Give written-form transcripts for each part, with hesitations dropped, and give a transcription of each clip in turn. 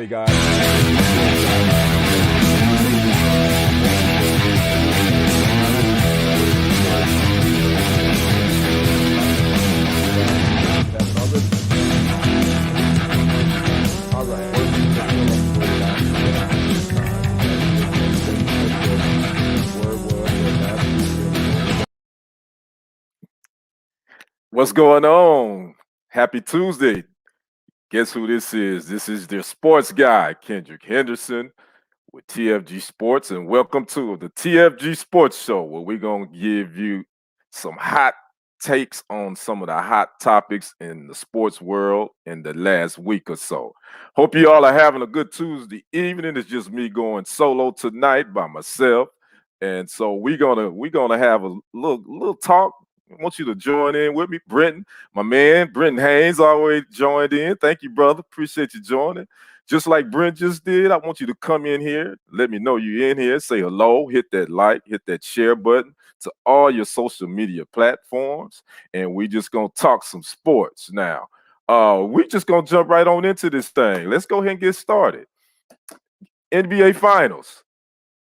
everybody, guys. What's going on? Happy Tuesday. Guess who this is? This is their sports guy, Kendrick Henderson with TFG Sports, and welcome to the TFG Sports Show, where we're going to give you some hot takes on some of the hot topics in the sports world in the last week or so. Hope you all are having a good Tuesday evening. It's just me going solo tonight by myself. And so we're gonna have a little talk. I want you to join in with me. Brenton, my man, Brenton Haynes always joined in. Thank you, brother. Appreciate you joining. Just like Brent just did, I want you to come in here. Let me know you're in here. Say hello, hit that like, hit that share button to all your social media platforms. And we just gonna talk some sports now. We just gonna jump right on into this thing. Let's go ahead and get started. NBA Finals.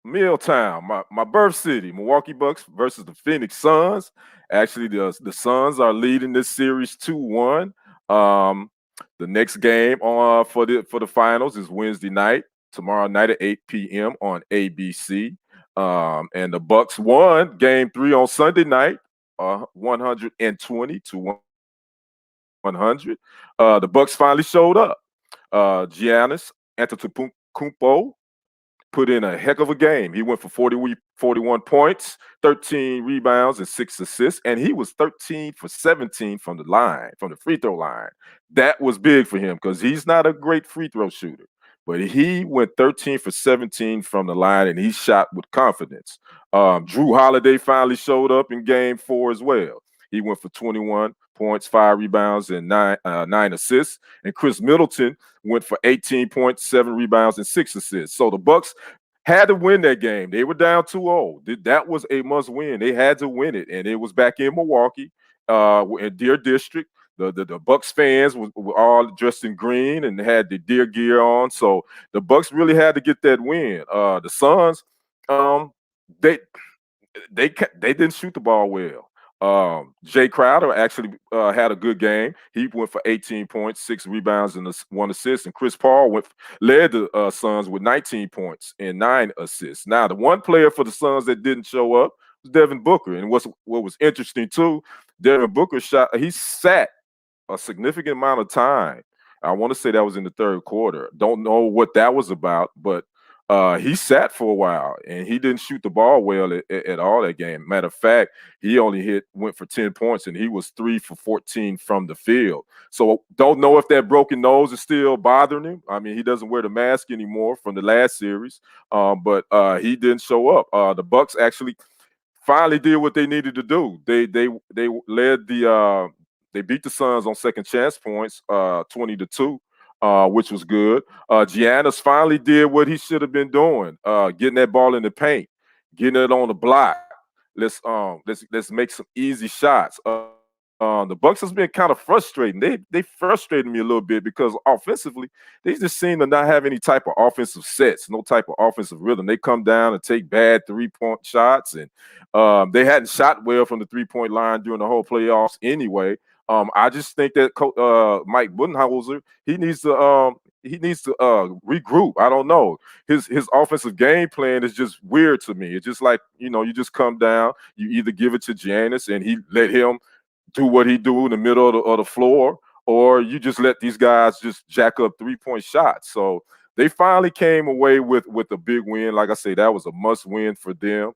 Milltown, my birth city, Milwaukee Bucks versus the Phoenix Suns. Actually, the Suns are leading this series 2-1. The next game for the finals is Wednesday night, tomorrow night at 8 p.m. on ABC. And the Bucks won Game 3 on Sunday night, 120 to 100. The Bucks finally showed up. Giannis Antetokounmpo put in a heck of a game. He went for 41 points, 13 rebounds, and 6 assists, and he was 13 for 17 from the free throw line. That was big for him because he's not a great free throw shooter, but he went 13 for 17 from the line, and he shot with confidence. Drew Holiday finally showed up in Game 4 as well. He went for 21 points, 5 rebounds, and 9 assists. And Chris Middleton went for 18 points, 7 rebounds, and 6 assists. So the Bucks had to win that game. They were down 2-0. That was a must win. They had to win it, and it was back in Milwaukee, in Deer District. The Bucks fans were all dressed in green and had the Deer gear on. So the Bucks really had to get that win. The Suns, they didn't shoot the ball well. Jay Crowder actually had a good game. He went for 18 points, 6 rebounds, and 1 assist. And Chris Paul led the Suns with 19 points and 9 assists. Now, the one player for the Suns that didn't show up was Devin Booker. And what was interesting too, Devin Booker sat a significant amount of time. I want to say that was in the third quarter. Don't know what that was about, but he sat for a while and he didn't shoot the ball well at all that game. Matter of fact, he only went for 10 points and he was 3 for 14 from the field. So don't know if that broken nose is still bothering him. I mean, he doesn't wear the mask anymore from the last series, but he didn't show up. The Bucks actually finally did what they needed to do. They beat the Suns on second chance points, 20-2. Which was good. Giannis finally did what he should have been doing, getting that ball in the paint, getting it on the block. Let's make some easy shots. The Bucks has been kind of frustrating. They frustrated me a little bit because offensively, they just seem to not have any type of offensive sets, no type of offensive rhythm. They come down and take bad 3-point shots, and they hadn't shot well from the 3-point line during the whole playoffs anyway. I just think that Mike Budenholzer, he needs to regroup. I don't know. His offensive game plan is just weird to me. It's just like, you just come down, you either give it to Giannis and he let him do what he do in the middle of the floor, or you just let these guys just jack up 3-point shots. So they finally came away with a big win. Like I say, that was a must win for them.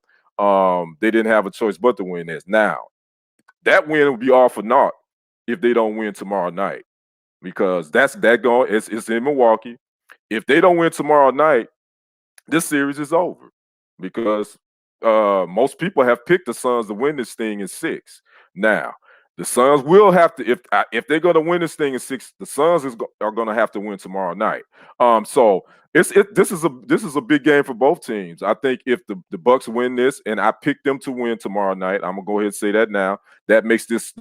They didn't have a choice but to win this. Now, that win would be all for naught if they don't win tomorrow night, because it's in Milwaukee. If they don't win tomorrow night, this series is over, because most people have picked the Suns to win this thing in 6. Now, the Suns will have to, if they're going to win this thing in 6, the Suns are going to have to win tomorrow night. So this is a big game for both teams. I think if the Bucks win this, and I pick them to win tomorrow night, I'm gonna go ahead and say that now. That makes this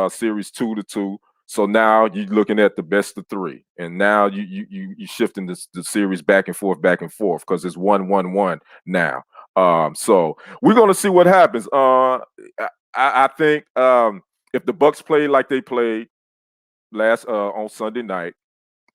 series 2-2. So now you're looking at the best of three, and now you shifting the series back and forth because it's 1-1-1 now. So we're gonna see what happens. I think if the Bucks play like they played last on Sunday night,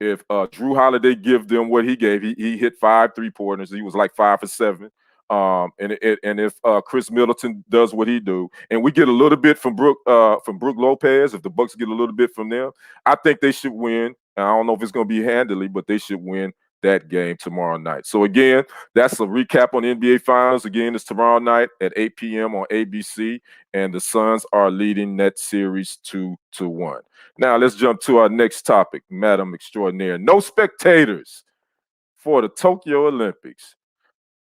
if Drew Holiday give them what he gave, he hit 5 3-pointers. He was like 5 for 7. And if Chris Middleton does what he do, and we get a little bit from Brook Lopez, if the Bucks get a little bit from them, I think they should win. I don't know if it's going to be handily, but they should win that game tomorrow night. So again, that's a recap on the NBA Finals. Again, it's tomorrow night at 8 p.m. on ABC, and the Suns are leading that series 2-1. Now let's jump to our next topic, Madam Extraordinaire. No spectators for the Tokyo Olympics.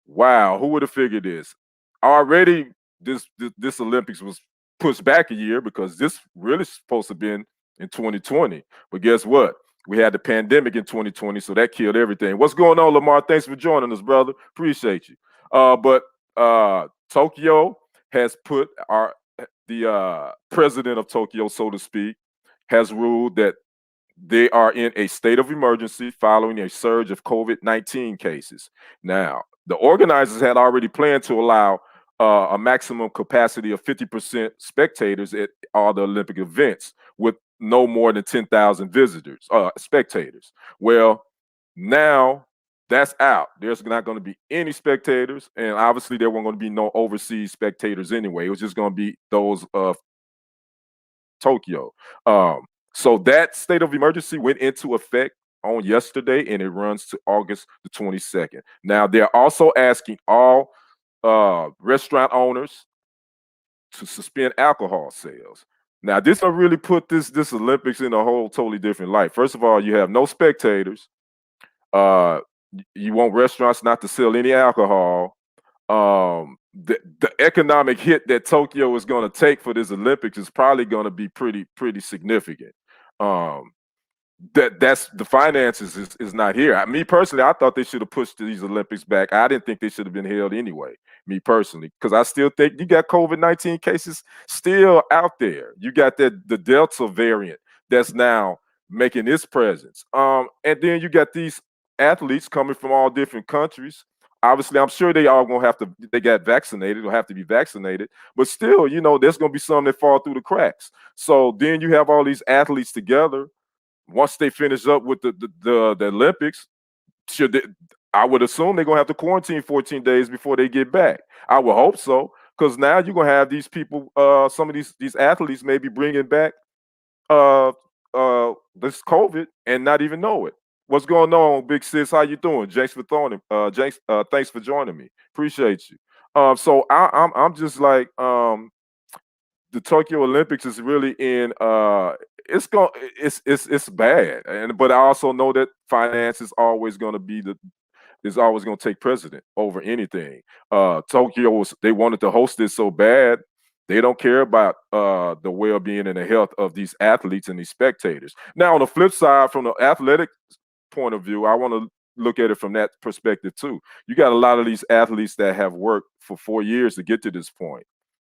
Wow, who would have figured this? Already, this Olympics was pushed back a year because this really supposed to have been in 2020. But guess what? We had the pandemic in 2020, so that killed everything. What's going on, Lamar? Thanks for joining us, brother. Appreciate you. But Tokyo has put the president of Tokyo, so to speak, has ruled that they are in a state of emergency following a surge of COVID-19 cases. Now, the organizers had already planned to allow a maximum capacity of 50% spectators at all the Olympic events with no more than 10,000 spectators. Well, now that's out. There's not going to be any spectators, and obviously there weren't going to be no overseas spectators anyway. It was just going to be those of Tokyo. So that state of emergency went into effect on yesterday, and it runs to August the 22nd. Now, they're also asking all restaurant owners to suspend alcohol sales. Now, this will really put this Olympics in a whole totally different light. First of all, you have no spectators. You want restaurants not to sell any alcohol. The economic hit that Tokyo is going to take for this Olympics is probably going to be pretty significant. That's the finances is not here. Me personally, I thought they should have pushed these Olympics back. I didn't think they should have been held anyway. Me personally, because I still think you got COVID-19 cases still out there. You got the Delta variant that's now making its presence. And then you got these athletes coming from all different countries. Obviously, I'm sure they all gonna have to. They got vaccinated or have to be vaccinated, but still, there's gonna be some that fall through the cracks. So then you have all these athletes together. Once they finish up with the Olympics, I would assume they're gonna have to quarantine 14 days before they get back. I would hope so, because now you're gonna have these people, some of these athletes maybe bringing back uh this COVID and not even know it. What's going on, Big Sis? How you doing? Thanks for thanks for joining me. Appreciate you. So I'm just like the Tokyo Olympics is really in it's bad, but I also know that finance is always going to be is always going to take precedent over anything. Tokyo they wanted to host this so bad, they don't care about the well-being and the health of these athletes and these spectators. Now, on the flip side, from the athletic point of view, I want to look at it from that perspective too. You got a lot of these athletes that have worked for 4 years to get to this point.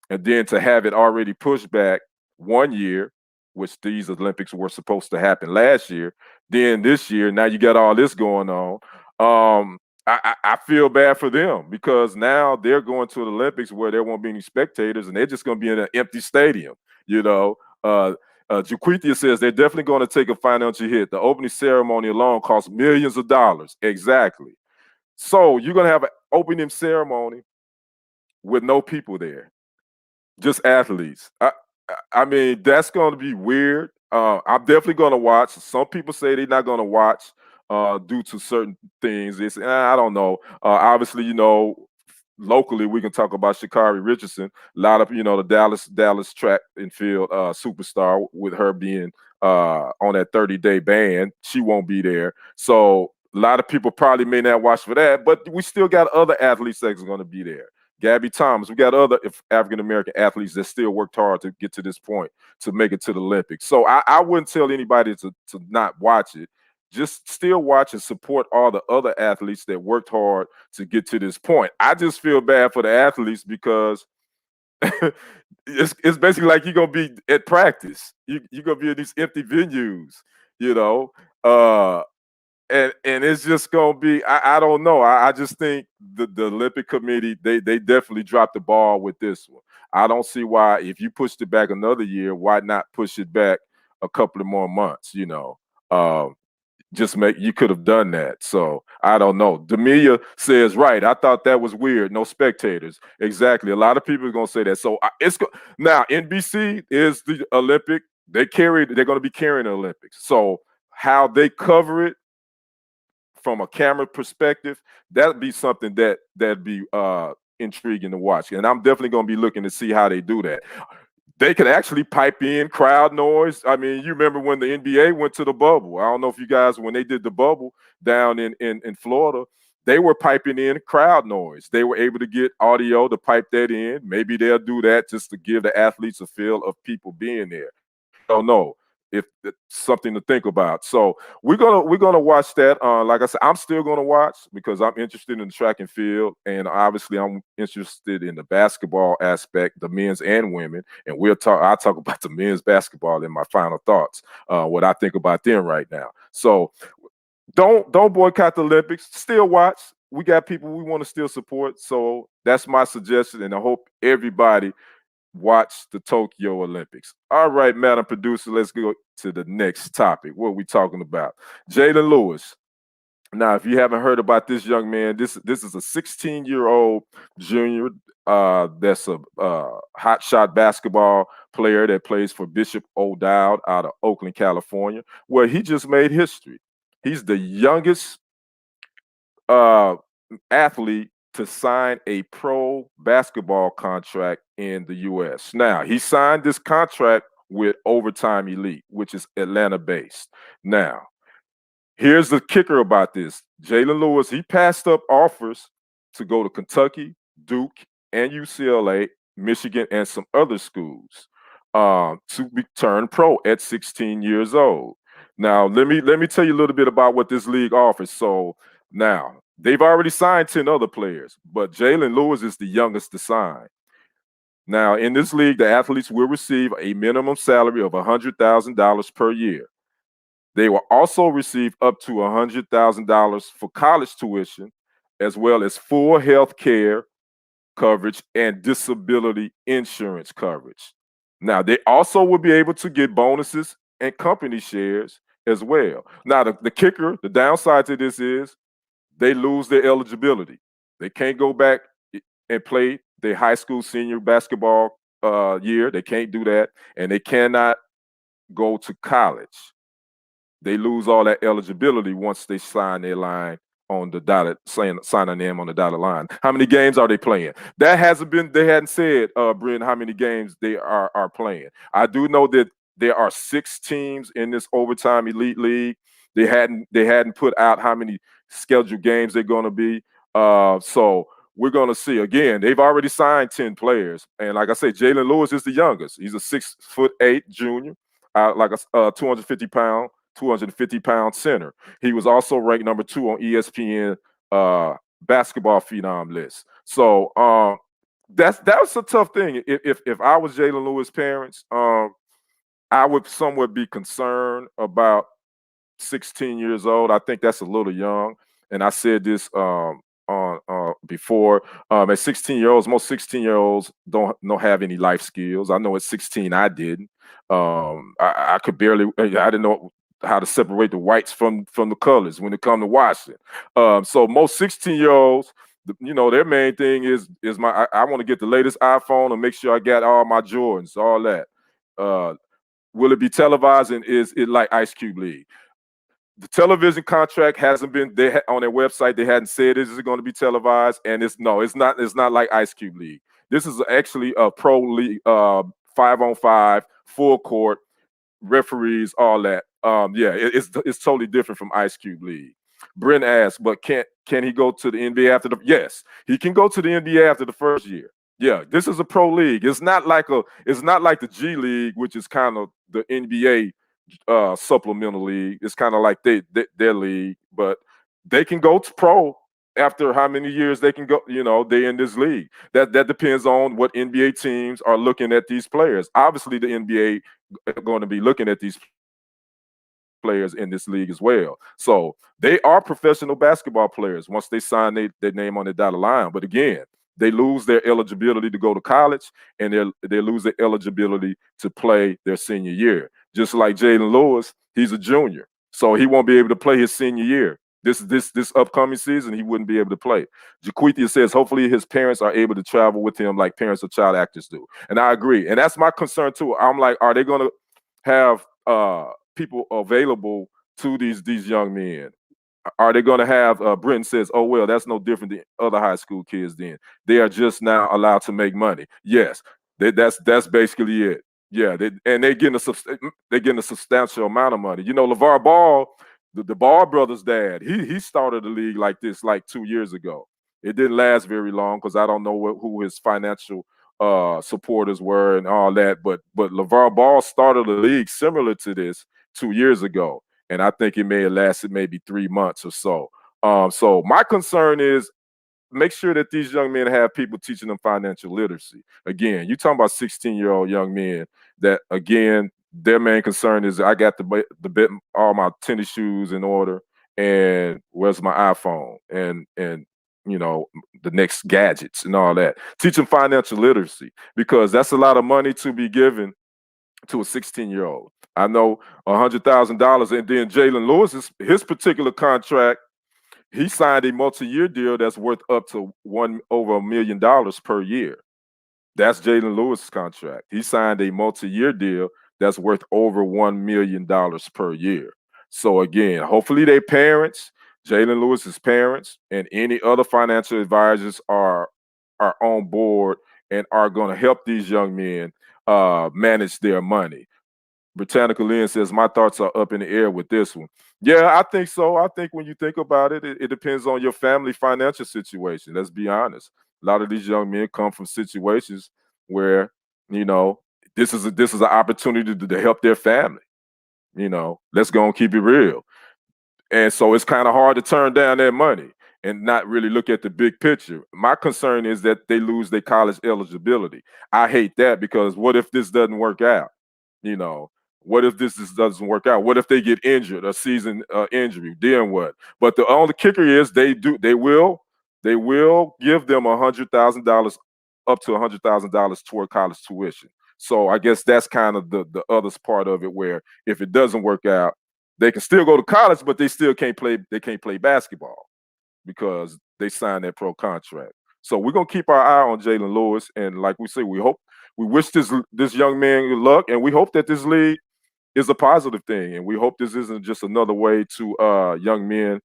And then to have it already pushed back 1 year, which these Olympics were supposed to happen last year, then this year, now you got all this going on. I feel bad for them because now they're going to the Olympics where there won't be any spectators and they're just going to be in an empty stadium. Jaquithia says they're definitely going to take a financial hit. The opening ceremony alone costs millions of dollars. Exactly. So you're going to have an opening ceremony with no people there, just athletes. I mean, that's going to be weird. I'm definitely going to watch. Some people say they're not going to watch due to certain things. I don't know. Obviously, locally we can talk about Sha'Carri Richardson. A lot of the Dallas track and field superstar, with her being on that 30-day ban. She won't be there. So a lot of people probably may not watch for that, but we still got other athletes that's going to be there. Gabby Thomas. We got other African-American athletes that still worked hard to get to this point to make it to the Olympics. So I wouldn't tell anybody to not watch it. Just still watch and support all the other athletes that worked hard to get to this point. I just feel bad for the athletes because It's basically like you're gonna be at practice. You're gonna be in these empty venues, you know. Uh, and it's just gonna be I don't know. I just think the Olympic Committee they definitely dropped the ball with this one. I don't see why if you pushed it back another year, why not push it back a couple of more months? Um, just make you could have done that. So I don't know. D'Amelia says right. I thought that was weird. No spectators. Exactly. A lot of people are gonna say that. So now NBC is the Olympic. They're gonna be carrying the Olympics. So how they cover it from a camera perspective, that'd be something that'd be intriguing to watch. And I'm definitely gonna be looking to see how they do that. They could actually pipe in crowd noise. I mean, you remember when the NBA went to the bubble. I don't know if you guys, when they did the bubble down in Florida, they were piping in crowd noise. They were able to get audio to pipe that in. Maybe they'll do that just to give the athletes a feel of people being there. I don't know if it's something to think about. So we're gonna watch that. Like I said, I'm still gonna watch because I'm interested in the track and field, and obviously I'm interested in the basketball aspect, the men's and women. And I'll talk about the men's basketball in my final thoughts. What I think about them right now. So don't boycott the Olympics. Still watch. We got people we want to still support. So that's my suggestion, and I hope everybody watch the Tokyo Olympics. All right, Madam Producer, let's go to the next topic. What are we talking about? Jalen Lewis. Now, if you haven't heard about this young man, this is a 16-year-old junior that's a hot shot basketball player that plays for Bishop O'Dowd out of Oakland, California, where he just made history. He's the youngest uh, athlete to sign a pro basketball contract in the U.S. Now, he signed this contract with Overtime Elite, which is Atlanta based. Now, here's the kicker about this. Jalen Lewis, he passed up offers to go to Kentucky, Duke, and UCLA, Michigan, and some other schools to turn pro at 16 years old. Now, let me tell you a little bit about what this league offers. So now they've already signed 10 other players, but Jalen Lewis is the youngest to sign. Now, in this league, the athletes will receive a minimum salary of $100,000 per year. They will also receive up to $100,000 for college tuition, as well as full health care coverage and disability insurance coverage. Now, they also will be able to get bonuses and company shares as well. Now, the kicker, the downside to this is they lose their eligibility. They can't go back and play their high school senior basketball year. They can't do that. And they cannot go to college. They lose all that eligibility once they sign their line on the dotted, sign a name on the dotted line. How many games are they playing? That hasn't been, they hadn't said, Bryn, how many games they are playing. I do know that there are 6 teams in this Overtime Elite League. They hadn't put out how many scheduled games they're going to be. So we're going to see. Again, they've already signed 10 players. And like I said, Jalen Lewis is the youngest. He's a 6'8" junior, like a 250-pound center. He was also ranked number 2 on ESPN basketball phenom list. So that's a tough thing. If I was Jalen Lewis' parents, I would somewhat be concerned about 16 years old. I think that's a little young. And I said this on before. At 16-year-olds, most 16-year-olds don't have any life skills. I know at 16 I didn't. I could barely. I didn't know how to separate the whites from the colors when it come to washing. So most 16-year-olds, their main thing is I want to get the latest iPhone and make sure I got all my Jordans, all that. Will it be televised, and is it like Ice Cube League? The television contract hasn't been on their website. They hadn't said is it going to be televised, and it's not like Ice Cube League. This is actually a pro league, 5-on-5, full court, referees, all that. It's totally different from Ice Cube League. Brent asked, but can he go to the NBA after the? Yes, he can go to the NBA after the first year. Yeah, this is a pro league. It's not like the G League, which is kind of the NBA supplemental league. It's kind of like their league, but they can go to pro after how many years they can go, they in this league. That depends on what NBA teams are looking at these players. Obviously, the NBA are going to be looking at these players in this league as well. So they are professional basketball players once they sign their name on the dotted line. But again, they lose their eligibility to go to college, and they lose their eligibility to play their senior year. Just like Jalen Lewis, he's a junior, so he won't be able to play his senior year. This upcoming season, he wouldn't be able to play. Jaquithia says hopefully his parents are able to travel with him like parents of child actors do. And I agree. And that's my concern too. I'm like, are they going to have people available to these young men? Are they going to have Brenton says, oh, well, that's no different than other high school kids then. They are just now allowed to make money. Yes, that's basically it. Yeah, they're getting a substantial amount of money. LeVar Ball, the Ball brothers' dad, he started a league like this like 2 years ago. It didn't last very long because I don't know who his financial supporters were and all that. But LeVar Ball started a league similar to this 2 years ago, and I think it may have lasted maybe 3 months or so. So my concern is make sure that these young men have people teaching them financial literacy. Again, you're talking about 16-year-old young men that, again, their main concern is I got all my tennis shoes in order, and where's my iPhone and the next gadgets and all that. Teach them financial literacy, because that's a lot of money to be given to a 16-year-old. I know $100,000, and then Jalen Lewis, his particular contract, he signed a multi-year deal that's worth up to over $1 million per year. That's Jalen Lewis's contract. He signed a multi-year deal that's worth over $1 million per year. So again, hopefully their parents, Jalen Lewis's parents, and any other financial advisors are on board and are going to help these young men manage their money. Britannica Lynn says, my thoughts are up in the air with this one. Yeah, I think so. I think when you think about it, it depends on your family financial situation. Let's be honest. A lot of these young men come from situations where, this is an opportunity to help their family. Let's go and keep it real. And so it's kind of hard to turn down that money and not really look at the big picture. My concern is that they lose their college eligibility. I hate that, because what if this doesn't work out? What if this doesn't work out? What if they get injured, a season injury? Then what? But the only kicker is they will give them $100,000, up to $100,000 toward college tuition. So I guess that's kind of the other part of it, where if it doesn't work out, they can still go to college, but they still can't play. They can't play basketball because they signed that pro contract. So we're gonna keep our eye on Jalen Lewis, and like we say, we wish this young man good luck, and we hope that this league is a positive thing, and we hope this isn't just another way to young men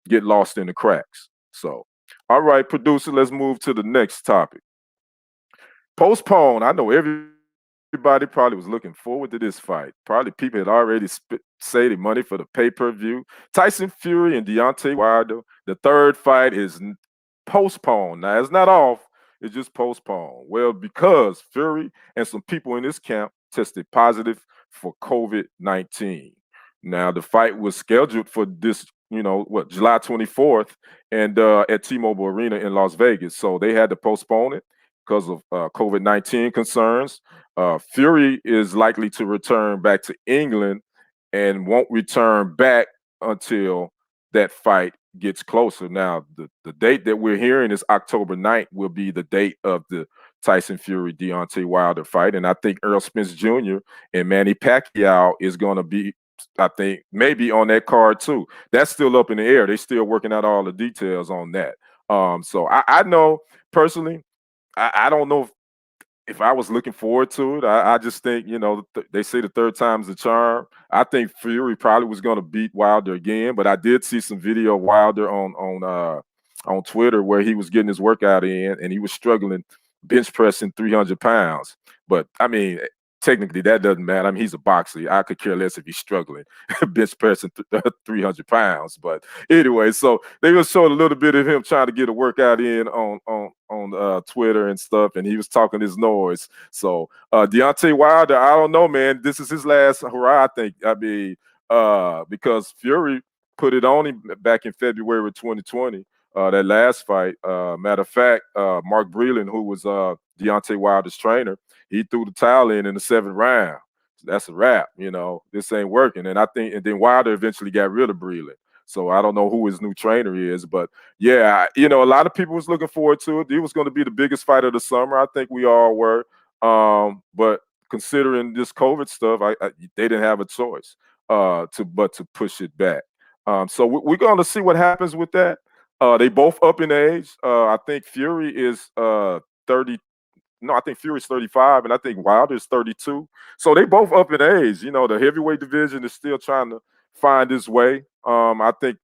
get lost in the cracks. So, all right, producer, let's move to the next topic. Postponed. I know everybody probably was looking forward to this fight. Probably people had already saved money for the pay-per-view. Tyson Fury and Deontay Wilder. The third fight is postponed. Now, it's not off. It's just postponed. Well, because Fury and some people in this camp tested positive for COVID-19. Now, the fight was scheduled for this, July 24th, and at T-Mobile Arena in Las Vegas. So they had to postpone it because of COVID-19 concerns. Fury is likely to return back to England and won't return back until that fight gets closer. Now, the date that we're hearing is October 9th will be the date of the Tyson Fury-Deontay Wilder fight. And I think Errol Spence Jr. and Manny Pacquiao is going to be, I think, maybe on that card too. That's still up in the air. They're still working out all the details on that. So I know personally, I don't know if I was looking forward to it. I just think, they say the third time's the charm. I think Fury probably was going to beat Wilder again, but I did see some video of Wilder on Twitter where he was getting his workout in, and he was struggling bench pressing 300 pounds. But I mean, technically that doesn't matter. I mean, he's a boxer. I could care less if he's struggling bench pressing 300 pounds. But anyway, so they were showing a little bit of him trying to get a workout in on Twitter and stuff, and he was talking his noise. So Deontay Wilder, I don't know, man. This is his last hurrah, I think. I mean, because Fury put it on him back in February of 2020. that last fight. Matter of fact, Mark Breland, who was Deontay Wilder's trainer, he threw the towel in the 7th round. That's a wrap. This ain't working. And then Wilder eventually got rid of Breland. So I don't know who his new trainer is, but yeah, a lot of people was looking forward to it. It was going to be the biggest fight of the summer. I think we all were. But considering this COVID stuff, they didn't have a choice to push it back. So we're going to see what happens with that. They both up in age. I think Fury is 30. No, I think Fury's 35, and I think Wilder's 32. So they both up in age. The heavyweight division is still trying to find its way. I think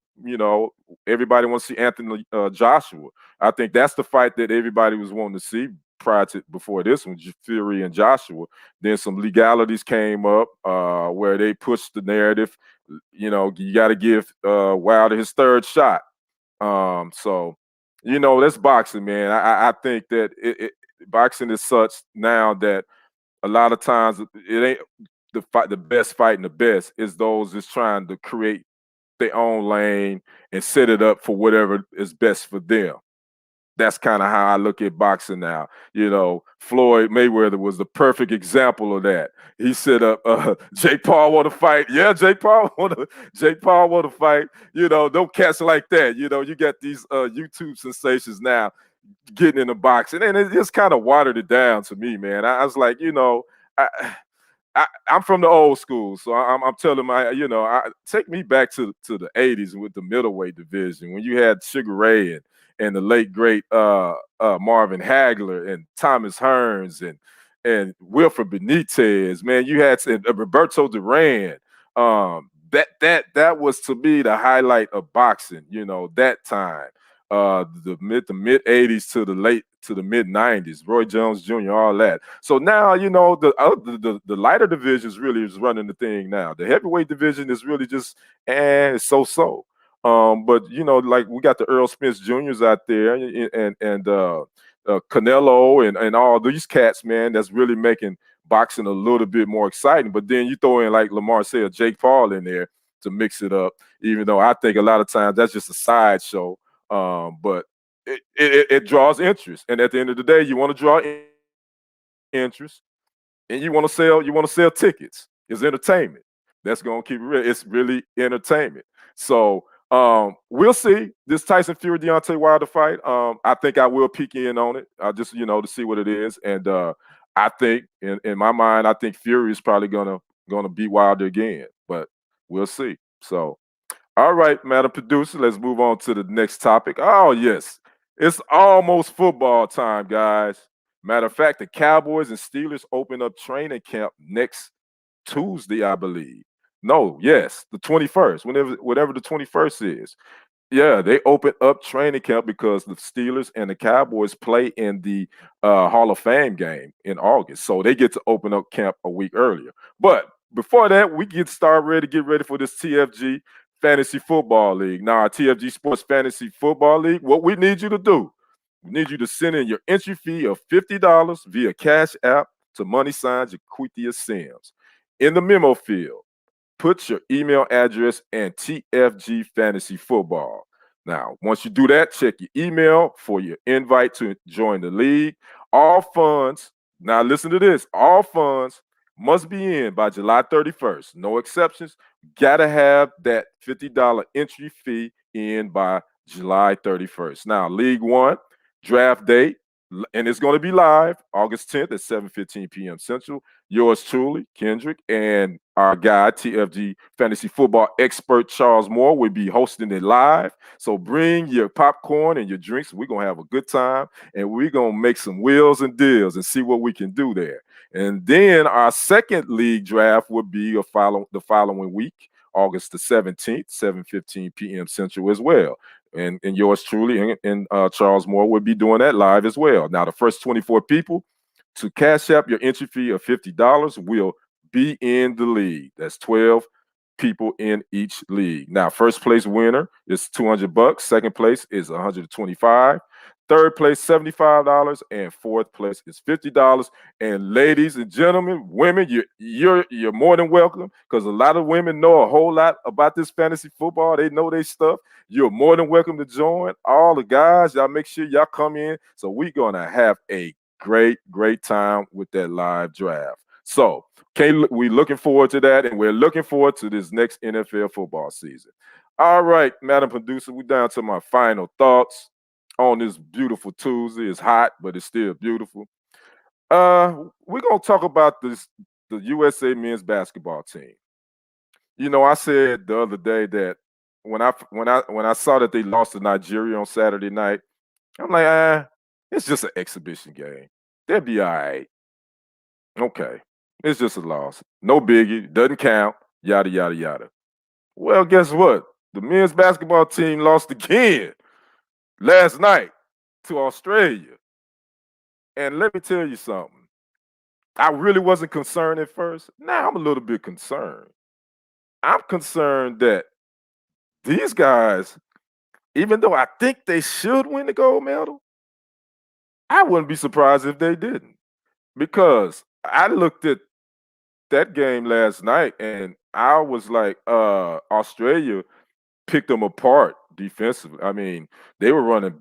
everybody wants to see Anthony Joshua. I think that's the fight that everybody was wanting to see before this one, Fury and Joshua. Then some legalities came up where they pushed the narrative. You got to give Wilder his 3rd shot. So that's boxing, man. I think that boxing is such now that a lot of times it ain't the best fighting the best. Is those that's trying to create their own lane and set it up for whatever is best for them. That's kind of how I look at boxing now. Floyd Mayweather was the perfect example of that. He set up Jake Paul want to fight. Yeah, Jake Paul want to fight. Don't cats like that. You got these YouTube sensations now getting in the boxing, and it just kind of watered it down to me, man. I was like, I'm from the old school, so I'm telling take me back to the 80s with the middleweight division when you had Sugar Ray and the late great Marvin Hagler and Thomas Hearns and Wilfred Benitez. Man, you had Roberto Duran. That was to me the highlight of boxing. That time. The mid 80s to the mid 90s, Roy Jones Jr., all that. So now the lighter divisions really is running the thing now. The heavyweight division is really just so. But like we got the Earl Spence Juniors out there and Canelo and all these cats, man, that's really making boxing a little bit more exciting. But then you throw in, like Lamar said, Jake Paul in there to mix it up, even though I think a lot of times that's just a sideshow. But it draws interest, and at the end of the day, you want to draw interest, and you want to sell tickets. It's entertainment. That's gonna keep it real. It's really entertainment. So we'll see this Tyson Fury-Deontay Wilder fight. I think I will peek in on it, just to see what it is, and I think in my mind, I think Fury is probably gonna beat Wilder again, but we'll see. So. All right, Madam Producer, let's move on to the next topic. Oh, yes. It's almost football time, guys. Matter of fact, the Cowboys and Steelers open up training camp next Tuesday, I believe. No, yes, the 21st, whatever the 21st is. Yeah, they open up training camp because the Steelers and the Cowboys play in the Hall of Fame game in August. So they get to open up camp a week earlier. But before that, we get ready for this TFG Fantasy Football League. Now, our TFG Sports Fantasy Football League, what we need you to do, we need you to send in your entry fee of $50 via Cash App to money signs Jaquithia Sims. In the memo field, put your email address and TFG Fantasy Football. Now, once you do that, check your email for your invite to join the league. All funds, now listen to this, all funds must be in by July 31st. No exceptions. Gotta have that $50 entry fee in by July 31st. Now, League One, draft date, and it's going to be live August 10th at 7:15 p.m. Central. Yours truly, Kendrick, and our guy, TFG Fantasy Football expert Charles Moore, will be hosting it live. So bring your popcorn and your drinks. We're going to have a good time, and we're going to make some wheels and deals and see what we can do there. And then our second league draft will be the following week, August the 17th, 7:15 p.m. Central as well. And yours truly and Charles Moore will be doing that live as well. Now, the first 24 people to Cash App your entry fee of $50 will be in the league. That's 12 people in each league. Now, first place winner is $200. Second place is $125. Third place, $75, and fourth place is $50. And ladies and gentlemen, women, you're more than welcome, because a lot of women know a whole lot about this fantasy football. They know their stuff. You're more than welcome to join. All the guys, y'all make sure y'all come in. So we're gonna have a great time with that live draft. So we're looking forward to that, and we're looking forward to this next NFL football season. All right, Madam Producer, we're down to my final thoughts on this beautiful Tuesday. It's hot, but it's still beautiful. We're gonna talk about the USA men's basketball team. You know, I said the other day that when I saw that they lost to Nigeria on Saturday night, I'm like, it's just an exhibition game. They'll be all right. Okay. It's just a loss. No biggie. Doesn't count. Yada, yada, yada. Well, guess what? The men's basketball team lost again last night to Australia. And let me tell you something. I really wasn't concerned at first. Now I'm a little bit concerned. I'm concerned that these guys, even though I think they should win the gold medal, I wouldn't be surprised if they didn't. Because I looked at that game last night and I was like, Australia picked them apart defensively. I mean, they were running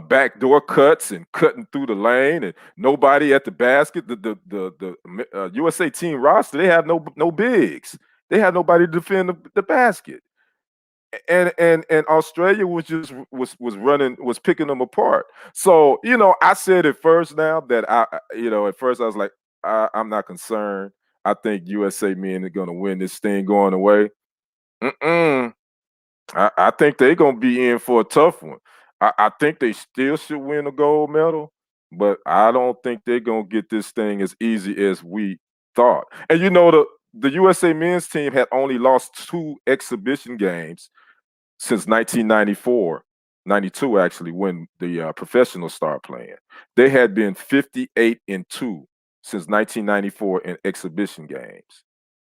backdoor cuts and cutting through the lane, and nobody at the basket. The USA team roster, they have no bigs. They had nobody to defend the basket. And Australia was picking them apart. So, you know, I said at first now that at first I was like, I'm not concerned. I think USA men are going to win this thing going away. I think they're going to be in for a tough one. I think they still should win a gold medal, but I don't think they're going to get this thing as easy as we thought. And, you know, the USA men's team had only lost 2 exhibition games since 1994, 92 actually, when the professionals started playing. They had been 58-2 since 1994 in exhibition games.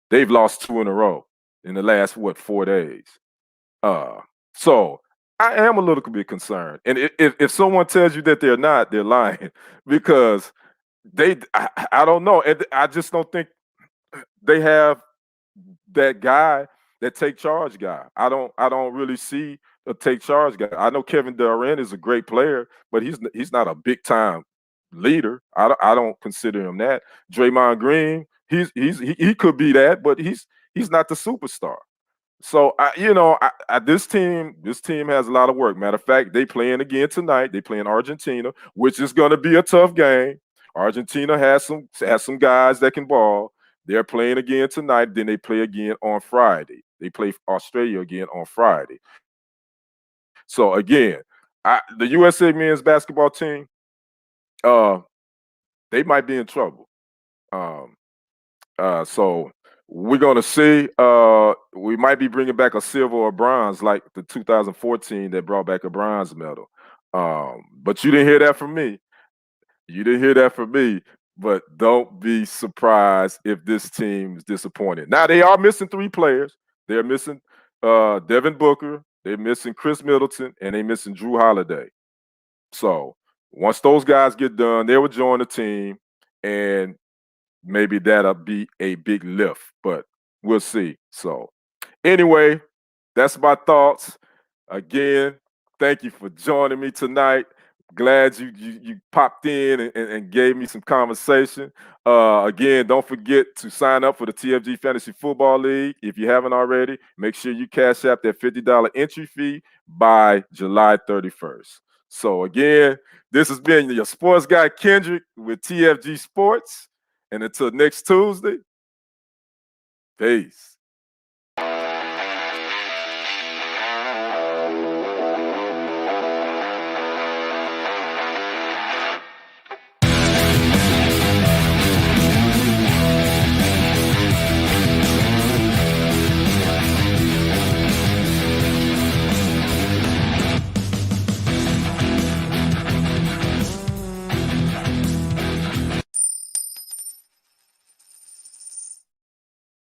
They've lost 2 in a row in the last 4 days. So I am a little bit concerned. And if someone tells you that they're not, they're lying, because I don't know. I just don't think they have that guy, that take charge guy. I don't really see a take charge guy. I know Kevin Durant is a great player, but he's not a big time leader. I don't consider him that. Draymond Green, he could be that, but he's not the superstar. So this team has a lot of work. Matter of fact, they playing again tonight. They playing Argentina, which is going to be a tough game. Argentina has some guys that can ball. They're playing again tonight. Then they play again on Friday. They play Australia again on Friday. So again, the USA men's basketball team, they might be in trouble. So we're going to see. We might be bringing back a silver or bronze like the 2014 that brought back a bronze medal. But you didn't hear that from me. You didn't hear that from me. But don't be surprised if this team is disappointed. Now, they are missing 3 players. They're missing Devin Booker. They're missing Chris Middleton. And they're missing Drew Holiday. So once those guys get done, they will join the team. And maybe that'll be a big lift. But we'll see. So anyway, that's my thoughts. Again, thank you for joining me tonight. Glad you popped in and gave me some conversation. Again, don't forget to sign up for the TFG Fantasy Football League. If you haven't already, make sure you cash out that $50 entry fee by July 31st. So again, this has been your sports guy, Kendrick, with TFG Sports. And until next Tuesday, peace.